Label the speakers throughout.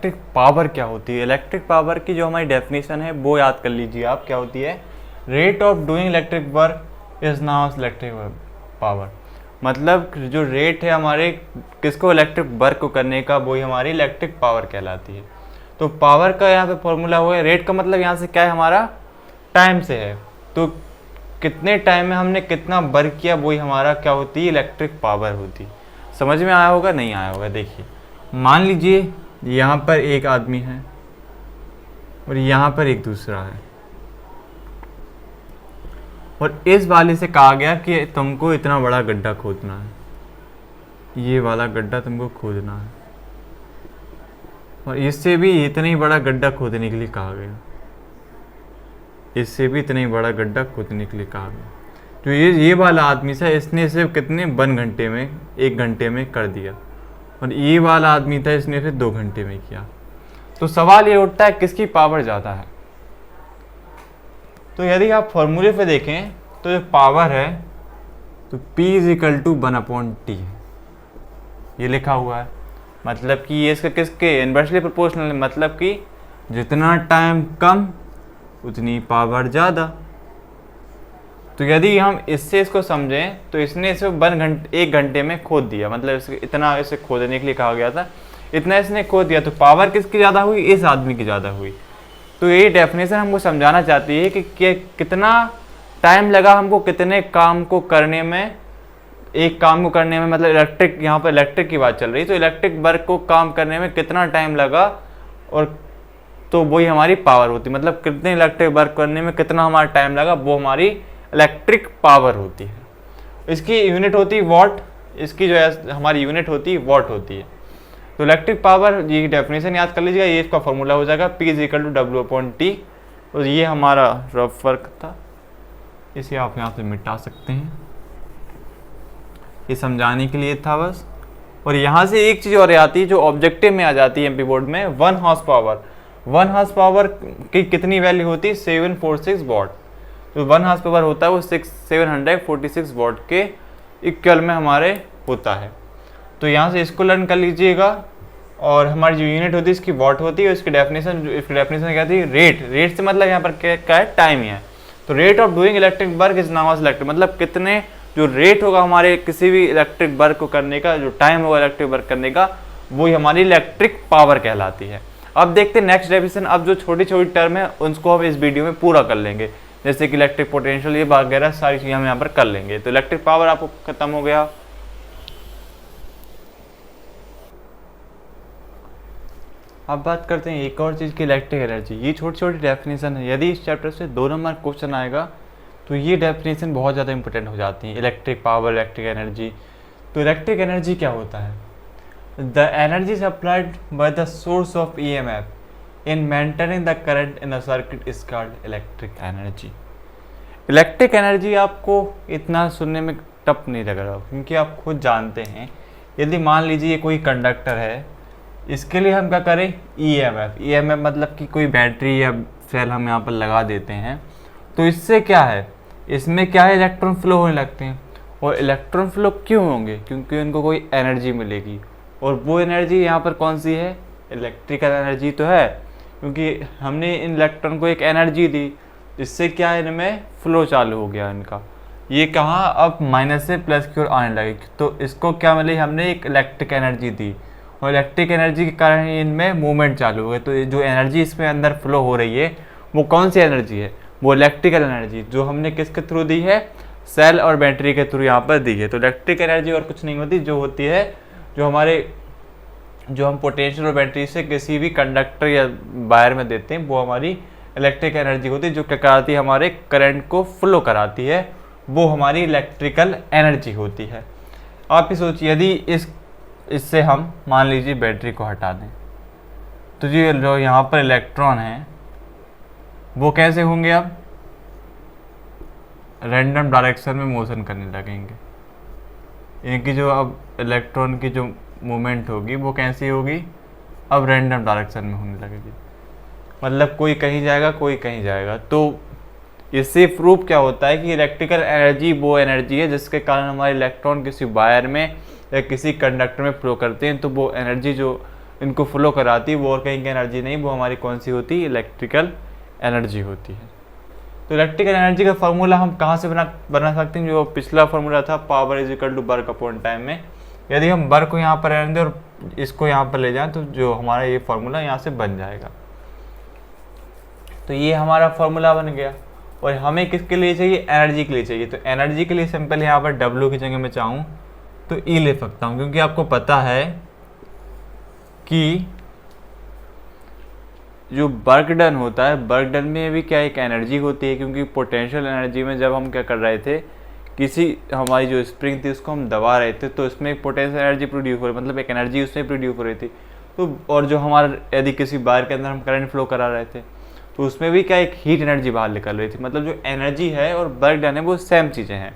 Speaker 1: Electric power क्या होती है। इलेक्ट्रिक पावर की जो हमारी डेफिनेशन है वो याद कर लीजिए आप, क्या होती है। Rate of doing electric work is now electric power. मतलब जो रेट है हमारे किसको, इलेक्ट्रिक वर्क को करने का, वही हमारी इलेक्ट्रिक पावर कहलाती है। तो पावर का यहाँ पे फॉर्मूला हुआ है, रेट का मतलब यहाँ से क्या है, हमारा टाइम से है। तो कितने टाइम में हमने कितना वर्क किया, वही हमारा क्या होती है, इलेक्ट्रिक पावर होती है। समझ में आया होगा, नहीं आया होगा। देखिए मान लीजिए यहाँ पर एक आदमी है और यहाँ पर एक दूसरा है, और इस वाले से कहा गया कि तुमको इतना बड़ा गड्ढा खोदना है, ये वाला गड्ढा तुमको खोदना है, और इससे भी इतना ही बड़ा गड्ढा खोदने के लिए कहा गया, इससे भी इतना ही बड़ा गड्ढा खोदने के लिए कहा गया। जो ये वाला आदमी था, इसने सिर्फ कितने 1 घंटे में, 1 घंटे में कर दिया, और ये वाला आदमी था, इसने फिर 2 घंटे में किया। तो सवाल ये उठता है किसकी पावर ज़्यादा है। तो यदि आप फॉर्मूले पे देखें तो जो पावर है तो P = 1/T है, ये लिखा हुआ है। मतलब कि ये इसका किसके इन्वर्सली प्रोपोर्शनल है, मतलब कि जितना टाइम कम उतनी पावर ज़्यादा। तो यदि हम इससे इसको समझें तो इसने इसे 1 घंटे में खोद दिया, मतलब इतना इसे खोदने के लिए कहा गया था, इतना इसने खोद दिया, तो पावर किसकी ज़्यादा हुई, इस आदमी की ज़्यादा हुई। तो यही डेफिनेशन हमको समझाना चाहती है कि कितना टाइम लगा हमको कितने काम को करने में, एक काम को करने में, मतलब इलेक्ट्रिक, यहाँ पर इलेक्ट्रिक की बात चल रही है, तो इलेक्ट्रिक वर्क को काम करने में कितना टाइम लगा, और तो वही हमारी पावर होती है। मतलब कितने इलेक्ट्रिक वर्क करने में कितना हमारा टाइम लगा, वो हमारी इलेक्ट्रिक पावर होती है। इसकी यूनिट होती है वॉट, इसकी जो है हमारी यूनिट होती है वॉट होती है। तो इलेक्ट्रिक पावर, ये डेफिनेशन याद कर लीजिएगा, ये इसका फॉर्मूला हो जाएगा P = W/T। और ये हमारा रफ वर्क था, इसे आप यहाँ से मिटा सकते हैं, ये समझाने के लिए था बस। और यहाँ से एक चीज़ और आती है जो ऑब्जेक्टिव में आ जाती है एमपी बोर्ड में, 1 हॉर्स पावर। 1 हॉर्स पावर की कितनी वैल्यू होती है, 746 वॉट। तो 1 हॉर्स पावर होता है वो 746 वॉट के इक्वल में हमारे होता है। तो यहाँ से इसको लर्न कर लीजिएगा। और हमारी जो यूनिट होती है इसकी वॉट होती है, इसकी डेफिनेशन क्या थी, रेट। रेट से मतलब यहाँ पर क्या है, टाइम ही है। तो rate of doing electric work is now as electric, मतलब कितने जो रेट होगा हमारे किसी भी इलेक्ट्रिक वर्क को करने का, जो टाइम होगा इलेक्ट्रिक वर्क करने का, वही हमारी इलेक्ट्रिक पावर कहलाती है। अब देखते हैं नेक्स्ट डेफिनेशन। अब जो छोटी छोटी टर्म है उनको हम इस वीडियो में पूरा कर लेंगे, जैसे कि इलेक्ट्रिक पोटेंशियल, ये वगैरह सारी चीज़ें हम यहाँ पर कर लेंगे। तो इलेक्ट्रिक पावर आपको खत्म हो गया। अब बात करते हैं एक और चीज़ की, इलेक्ट्रिक एनर्जी। ये छोटी छोटी डेफिनेशन है, यदि इस चैप्टर से 2 नंबर क्वेश्चन आएगा तो ये डेफिनेशन बहुत ज़्यादा इंपॉर्टेंट हो जाती है। Electric power, electric energy. तो इलेक्ट्रिक एनर्जी क्या होता है, the energy supplied by the source of EMF in maintaining the current in a circuit is called electric energy. Electric energy आपको इतना सुनने में टफ नहीं लग रहा, क्योंकि आप खुद जानते हैं, यदि मान लीजिए कोई कंडक्टर है, इसके लिए हम क्या करें, EMF मतलब कि कोई बैटरी या सेल हम यहाँ पर लगा देते हैं, तो इससे क्या है, इसमें क्या है, इलेक्ट्रॉन फ्लो होने लगते हैं। और इलेक्ट्रॉन फ्लो क्यों होंगे, क्योंकि उनको कोई एनर्जी मिलेगी, और वो एनर्जी यहाँ पर कौन सी है, इलेक्ट्रिकल एनर्जी तो है, क्योंकि हमने इन इलेक्ट्रॉन को एक एनर्जी दी, इससे क्या है, इनमें फ्लो चालू हो गया इनका। ये कहाँ अब माइनस से प्लस की ओर आने लगे, तो इसको क्या मिली, हमने एक इलेक्ट्रिक एनर्जी दी, और इलेक्ट्रिक एनर्जी के कारण इनमें मूवमेंट चालू हो गए। तो जो एनर्जी इसमें अंदर फ्लो हो रही है वो कौन सी एनर्जी है, वो इलेक्ट्रिकल एनर्जी, जो हमने किसके थ्रू दी है, सेल और बैटरी के थ्रू यहाँ पर दी है। तो इलेक्ट्रिक एनर्जी और कुछ नहीं होती, जो होती है, जो हम पोटेंशियल और बैटरी से किसी भी कंडक्टर या वायर में देते हैं, वो हमारी इलेक्ट्रिक एनर्जी होती है, जो क्या कराती है, हमारे करंट को फ्लो कराती है, वो हमारी इलेक्ट्रिकल एनर्जी होती है। आप ही सोचिए, यदि इससे हम मान लीजिए बैटरी को हटा दें, तो ये जो यहाँ पर इलेक्ट्रॉन हैं वो कैसे होंगे, अब रैंडम डायरेक्शन में मोशन करने लगेंगे। इनकी जो अब इलेक्ट्रॉन की जो मूवमेंट होगी वो कैसी होगी, अब रैंडम डायरेक्शन में होने लगेगी, मतलब कोई कहीं जाएगा कोई कहीं जाएगा। तो इससे प्रूफ क्या होता है कि इलेक्ट्रिकल एनर्जी वो एनर्जी है जिसके कारण हमारे इलेक्ट्रॉन किसी वायर में या किसी कंडक्टर में फ्लो करते हैं, तो वो एनर्जी जो इनको फ्लो कराती है, वो और कहीं की एनर्जी नहीं, वो हमारी कौन सी होती है, इलेक्ट्रिकल एनर्जी होती है। तो इलेक्ट्रिकल एनर्जी का फार्मूला हम कहाँ से बना सकते हैं, जो पिछला फार्मूला था power is equal to work upon time में, यदि हम वर्क को यहाँ पर रहने दें और इसको यहाँ पर ले जाएं तो जो हमारा ये फार्मूला यहाँ से बन जाएगा। तो ये हमारा फार्मूला बन गया। और हमें किसके लिए चाहिए, एनर्जी के लिए चाहिए। तो एनर्जी के लिए सिंपल यहाँ पर W की जगह में चाहूँ तो E ले सकता हूँ, क्योंकि आपको पता है कि जो वर्क डन होता है, वर्क डन में भी क्या एक एनर्जी होती है, क्योंकि पोटेंशियल एनर्जी में जब हम क्या कर रहे थे, किसी हमारी जो स्प्रिंग थी उसको हम दबा रहे थे, तो इसमें एक पोटेंशियल एनर्जी प्रोड्यूस हो रही, मतलब एक एनर्जी उसमें प्रोड्यूस हो रही थी। तो और जो हमारा यदि किसी वायर के अंदर हम करंट फ्लो करा रहे थे तो उसमें भी क्या एक हीट एनर्जी बाहर निकल रही थी। मतलब जो एनर्जी है और वर्क डन है वो सेम चीज़ें हैं।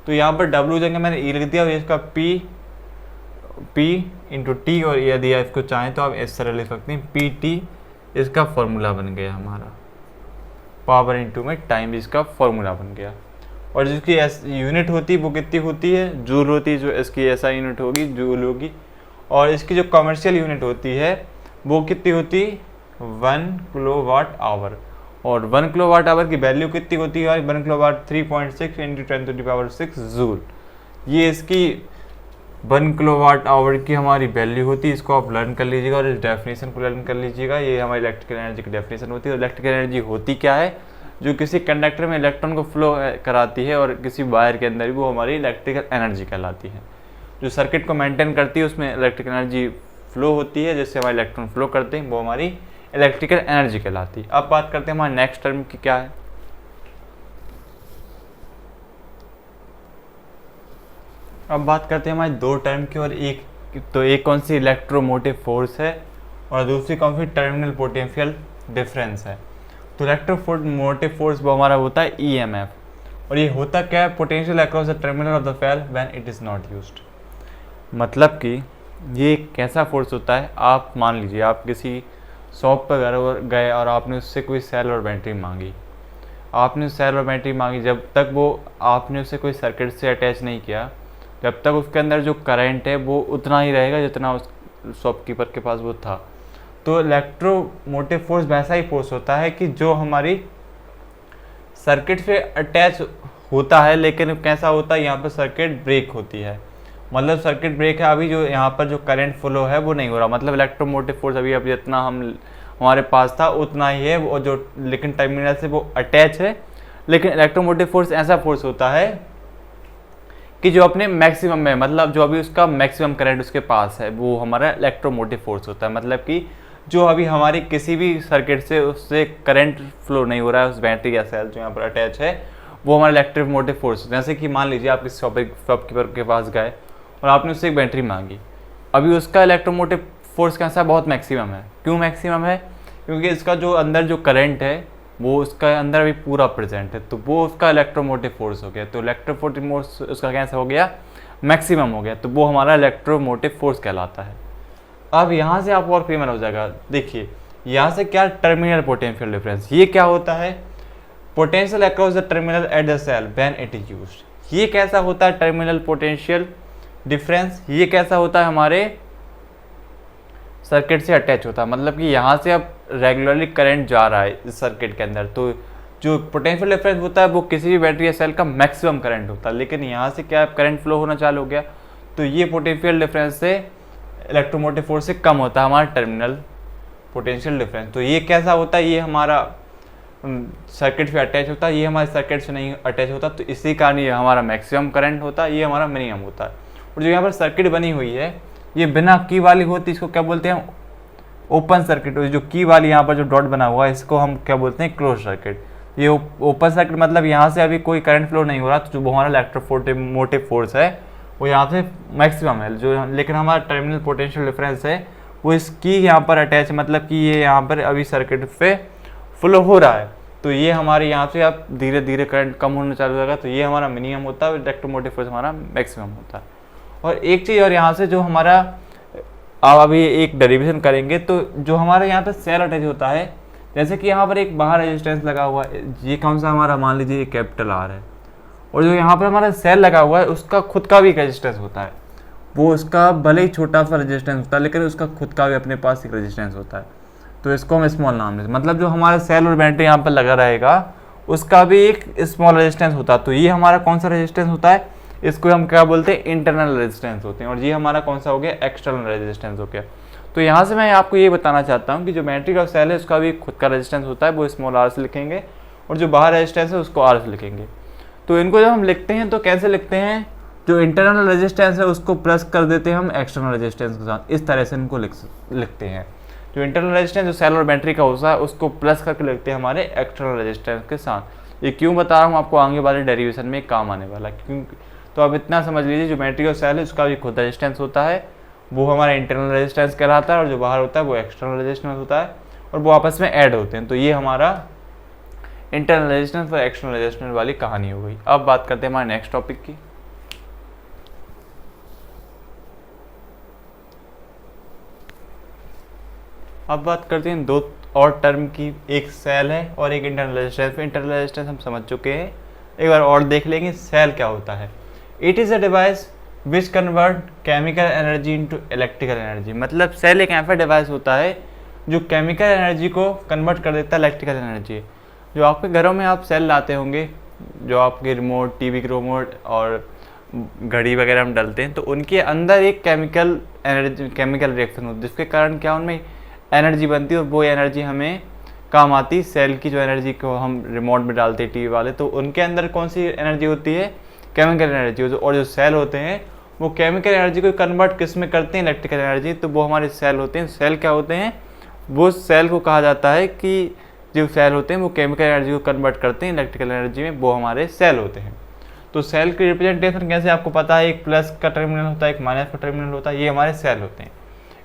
Speaker 1: तो यहाँ पर W जगह मैंने E लिख दिया और इसका P इंटू टी, और यदि आप इसको चाहें तो आप इस तरह लिख सकते हैं PT, इसका फॉर्मूला बन गया हमारा। पावर इंटू में टाइम इसका फॉर्मूला बन गया। और जिसकी यूनिट होती है वो कितनी होती है, जूल होती है। जो इसकी SI यूनिट होगी जूल होगी। और इसकी जो कमर्शियल यूनिट होती है वो कितनी होती, 1 किलोवाट आवर। और 1 किलोवाट आवर की वैल्यू कितनी होती है, 1 किलोवाट 3.6 इंटू 10⁻⁶ जूल। ये इसकी 1 किलोवाट आवर की हमारी वैल्यू होती है। इसको आप लर्न कर लीजिएगा और इस डेफिनेशन को लर्न कर लीजिएगा। ये हमारी इलेक्ट्रिकल एनर्जी की डेफिनेशन होती है। और इलेक्ट्रिकल एनर्जी होती क्या है, जो किसी कंडक्टर में इलेक्ट्रॉन को फ्लो कराती है और किसी वायर के अंदर भी, वो हमारी इलेक्ट्रिकल एनर्जी कहलाती है। जो सर्किट को मेंटेन करती है उसमें इलेक्ट्रिकल एनर्जी फ्लो होती है, जिससे हमारे इलेक्ट्रॉन फ्लो करते हैं, वो हमारी इलेक्ट्रिकल एनर्जी कहलाती है। अब बात करते हैं हमारे नेक्स्ट टर्म की क्या है। अब बात करते हैं हमारी दो टर्म की, और एक कौन सी इलेक्ट्रोमोटिव फोर्स है और दूसरी कौन सी टर्मिनल पोटेंशियल डिफरेंस है। तो इलेक्ट्रोमोटिव फोर्स वो हमारा होता है EMF, और ये होता क्या है, potential across the terminal of the fail when it is not used. मतलब कि ये कैसा फोर्स होता है, आप मान लीजिए आप किसी शॉप पर गए और आपने उससे कोई सेल और बैटरी मांगी। आपने सेल और बैटरी मांगी, जब तक वो आपने उसे कोई सर्किट से अटैच नहीं किया, जब तक उसके अंदर जो करंट है वो उतना ही रहेगा जितना उस शॉपकीपर के पास वो था। तो इलेक्ट्रोमोटिव फोर्स वैसा ही फोर्स होता है कि जो हमारी सर्किट से अटैच होता है, लेकिन कैसा होता है, यहाँ पर सर्किट ब्रेक होती है। मतलब सर्किट ब्रेक है, अभी जो यहाँ पर जो करंट फ्लो है वो नहीं हो रहा, मतलब इलेक्ट्रोमोटिव फोर्स अभी जितना हमारे पास था उतना ही है वो, जो लेकिन टर्मिनल से वो अटैच है। लेकिन इलेक्ट्रोमोटिव फोर्स ऐसा फोर्स होता है कि जो अपने मैक्सिमम में, मतलब जो अभी उसका मैक्सिमम करंट उसके पास है, वो हमारा इलेक्ट्रोमोटिव फोर्स होता है। मतलब कि जो अभी हमारी किसी भी सर्किट से उससे करंट फ्लो नहीं हो रहा है, उस बैटरी या सेल जो यहाँ पर अटैच है, वो हमारा इलेक्ट्रोमोटिव फोर्स। जैसे कि मान लीजिए आप इस शॉपकीपर के पास गए और आपने उससे एक बैटरी मांगी, अभी उसका इलेक्ट्रोमोटिव फोर्स कैसा, बहुत मैक्सिमम है। क्यों मैक्सिमम है, क्योंकि इसका जो अंदर जो करंट है वो उसका अंदर अभी पूरा प्रेजेंट है, तो वो उसका इलेक्ट्रोमोटिव फोर्स हो गया। तो इलेक्ट्रोमोटिव फोर्स उसका कैसा हो गया, मैक्सिमम हो गया, तो वो हमारा इलेक्ट्रोमोटिव फोर्स कहलाता है। अब यहाँ से आप और क्लियर हो जाएगा। देखिए यहाँ से क्या, टर्मिनल पोटेंशियल डिफरेंस, ये क्या होता है, potential across the terminal at the cell when it is used. ये कैसा होता है टर्मिनल पोटेंशियल डिफरेंस, ये कैसा होता है, हमारे सर्किट से अटैच होता है। मतलब कि यहाँ से अब रेगुलरली करंट जा रहा है इस सर्किट के अंदर, तो जो पोटेंशियल डिफरेंस होता है वो किसी भी बैटरी या सेल का मैक्सिमम करंट होता है। लेकिन यहाँ से क्या करंट फ्लो होना चालू हो गया, तो ये पोटेंशियल डिफरेंस से इलेक्ट्रोमोटिव फोर्स से कम होता है हमारा टर्मिनल पोटेंशियल डिफरेंस। तो ये कैसा होता है, ये हमारा सर्किट से अटैच होता है, ये हमारे सर्किट से नहीं अटैच होता, तो इसी कारण ये हमारा मैक्सिमम करंट होता है, ये हमारा मिनिमम होता है। और जो यहाँ पर सर्किट बनी हुई है ये बिना की वाली होती है, इसको क्या बोलते हैं, ओपन सर्किट। जो की वाली यहाँ पर जो डॉट बना हुआ है इसको हम क्या बोलते हैं, क्लोज सर्किट। ये ओपन सर्किट मतलब यहाँ से अभी कोई करंट फ्लो नहीं हो रहा, तो जो हमारा इलेक्ट्रोमोटिव फोर्स है वो यहाँ से मैक्सिमम है। जो लेकिन हमारा टर्मिनल पोटेंशियल डिफरेंस है वो इस की यहाँ पर अटैच, मतलब कि ये यहाँ पर अभी सर्किट पे फ्लो हो रहा है, तो ये हमारे यहाँ से अब धीरे धीरे करंट कम होना चालू होगा, तो ये हमारा मिनिमम होता है, इलेक्ट्रोमोटिव फोर्स हमारा मैक्सिमम होता है। और एक चीज़ और यहाँ से जो हमारा, अब अभी एक डेरिवेशन करेंगे, तो जो हमारा यहाँ पर सेल अटैच होता है, जैसे कि यहाँ पर एक बाहर रेजिस्टेंस लगा हुआ है, ये कौन सा हमारा, मान लीजिए कैपिटल R है, और जो यहाँ पर हमारा सेल लगा हुआ है उसका खुद का भी एक रेजिस्टेंस होता है, वो उसका भले ही छोटा सा रेजिस्टेंस होता है लेकिन उसका खुद का भी अपने पास एक रेजिस्टेंस होता है, तो इसको हम स्मॉल नाम लेते हैं। मतलब जो हमारा सेल और बैटरी यहाँ पर लगा रहेगा उसका भी एक स्मॉल रेजिस्टेंस होता है। तो ये हमारा कौन सा रेजिस्टेंस होता है, इसको हम क्या बोलते हैं, इंटरनल रेजिस्टेंस होते हैं। और ये हमारा कौन सा हो गया, एक्सटर्नल रेजिस्टेंस हो गया। तो यहाँ से मैं आपको ये बताना चाहता हूँ कि जो बैटरी का सेल है उसका भी खुद का रेजिस्टेंस होता है, वो स्मॉल आर से लिखेंगे, और जो बाहर रेजिस्टेंस है उसको आर से लिखेंगे। तो इनको जब हम लिखते हैं तो कैसे लिखते हैं, जो इंटरनल रेजिस्टेंस है उसको प्लस कर देते हैं हम एक्सटर्नल रेजिस्टेंस के साथ, इस तरह से इनको लिखते हैं। जो इंटरनल रेजिस्टेंस जो सेल और बैटरी का होता है उसको प्लस करके लिखते हैं हमारे एक्सटर्नल रेजिस्टेंस के साथ। ये क्यों बता रहा हूँ आपको, आगे वाले डेरिवेशन में काम आने वाला है। क्योंकि तो अब इतना समझ लीजिए, जो बैटरी का सेल है उसका भी खुद रेजिस्टेंस होता है, वो हमारा इंटरनल रेजिस्टेंस कहलाता है, और जो बाहर होता है वो एक्सटर्नल रेजिस्टेंस होता है, और वो आपस में ऐड होते हैं। तो ये हमारा इंटरनल रेजिस्टेंस और एक्सटर्नल रेजिस्टेंस वाली कहानी हो गई। अब बात करते हैं हमारे नेक्स्ट टॉपिक की। अब बात करते हैं दो और टर्म की, एक सेल है और एक इंटरनल रेजिस्टेंस। इंटरनल रेजिस्टेंस हम समझ चुके हैं, एक बार और देख लेंगे सेल क्या होता है। It is a device which convert chemical energy into electrical energy. मतलब सेल एक ऐसा डिवाइस होता है जो केमिकल एनर्जी को कन्वर्ट कर देता है इलेक्ट्रिकल एनर्जी। जो आपके घरों में आप सेल लाते होंगे, जो आपके रिमोट, टीवी के रिमोट और घड़ी वगैरह हम डालते हैं, तो उनके अंदर एक केमिकल रिएक्शन होती है, जिसके कारण क्या उनमें एनर्जी बनती है, और वो एनर्जी हमें काम आती है। सेल की जो एनर्जी को हम रिमोट में डालते हैं टीवी वाले, तो उनके अंदर कौन सी एनर्जी होती है, केमिकल एनर्जी। और जो सेल होते हैं वो केमिकल एनर्जी को कन्वर्ट किस में करते हैं, इलेक्ट्रिकल एनर्जी। तो वो हमारे सेल होते हैं। सेल क्या होते हैं, वो सेल को कहा जाता है कि जो सेल होते हैं वो केमिकल एनर्जी को कन्वर्ट करते हैं इलेक्ट्रिकल एनर्जी में, वो हमारे सेल होते हैं। तो सेल की रिप्रेजेंटेशन कैसे आपको पता है, एक प्लस का टर्मिनल होता है, एक माइनस का टर्मिनल होता है, ये हमारे सेल होते हैं।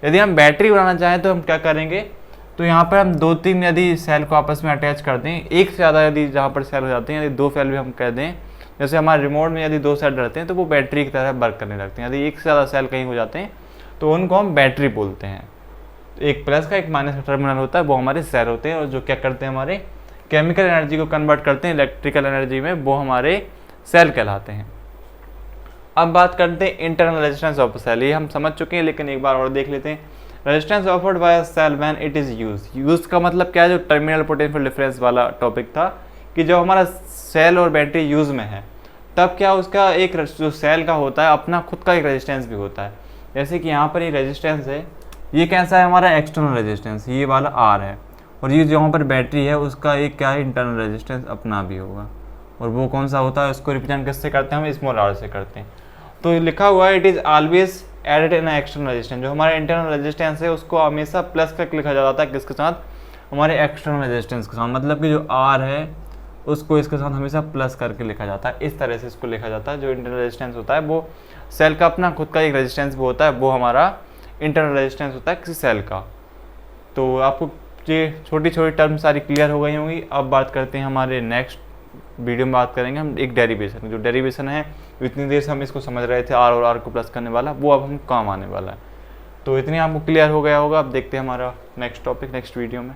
Speaker 1: यदि हम बैटरी बनाना चाहें तो हम क्या करेंगे, तो यहाँ पर हम 2-3 यदि सेल को आपस में अटैच कर दें, एक से ज़्यादा यदि जहाँ पर सेल हो जाते हैं, यदि 2 सेल भी हम कह दें, जैसे हमारे रिमोट में यदि 2 सेल रहते हैं तो वो बैटरी की तरह वर्क करने लगते हैं। यदि एक से ज़्यादा सेल कहीं हो जाते हैं तो उनको हम बैटरी बोलते हैं। तो एक प्लस का एक माइनस का टर्मिनल होता है, वो हमारे सेल होते हैं, और जो क्या करते हैं, हमारे केमिकल एनर्जी को कन्वर्ट करते हैं इलेक्ट्रिकल एनर्जी में, वो हमारे सेल कहलाते हैं। अब बात करते हैं इंटरनल रेजिस्टेंस ऑफ सेल। ये हम समझ चुके हैं, लेकिन एक बार और देख लेते हैं। Resistance offered by cell when it is use का मतलब क्या है, जो टर्मिनल पोटेंशियल डिफरेंस वाला टॉपिक था, कि जब हमारा सेल और बैटरी यूज़ में है तब क्या उसका एक जो सेल का होता है अपना खुद का एक रेजिस्टेंस भी होता है। जैसे कि यहाँ पर ये रेजिस्टेंस है, ये कैसा है हमारा एक्सटर्नल रेजिस्टेंस, ये वाला आर है, और ये जो यहाँ पर बैटरी है उसका एक क्या है, इंटरनल रेजिस्टेंस अपना भी होगा। और वो कौन सा होता है, उसको रिप्रेजेंट किससे करते हैं, हम स्मॉल आर से करते हैं। तो लिखा हुआ है it is always added in external resistance. जो हमारा इंटरनल रेजिस्टेंस है उसको हमेशा प्लस करके लिखा जाता है, किसके साथ, हमारे एक्सटर्नल रेजिस्टेंस के साथ। मतलब कि जो आर है उसको इसके साथ हमेशा प्लस करके लिखा जाता है, इस तरह से इसको लिखा जाता है। जो इंटरनल रेजिस्टेंस होता है वो सेल का अपना खुद का एक रेजिस्टेंस भी होता है, वो हमारा इंटरनल रेजिस्टेंस होता है किसी सेल का। तो आपको ये छोटी छोटी टर्म सारी क्लियर हो गई होंगी। अब बात करते हैं हमारे नेक्स्ट वीडियो में बात करेंगे हम एक डेरिवेशन। जो डेरिवेशन है इतनी देर से हम इसको समझ रहे थे, आर और आर को प्लस करने वाला, वो अब हम काम आने वाला है। तो इतनी आपको क्लियर हो गया होगा। अब देखते हैं हमारा नेक्स्ट टॉपिक नेक्स्ट वीडियो में।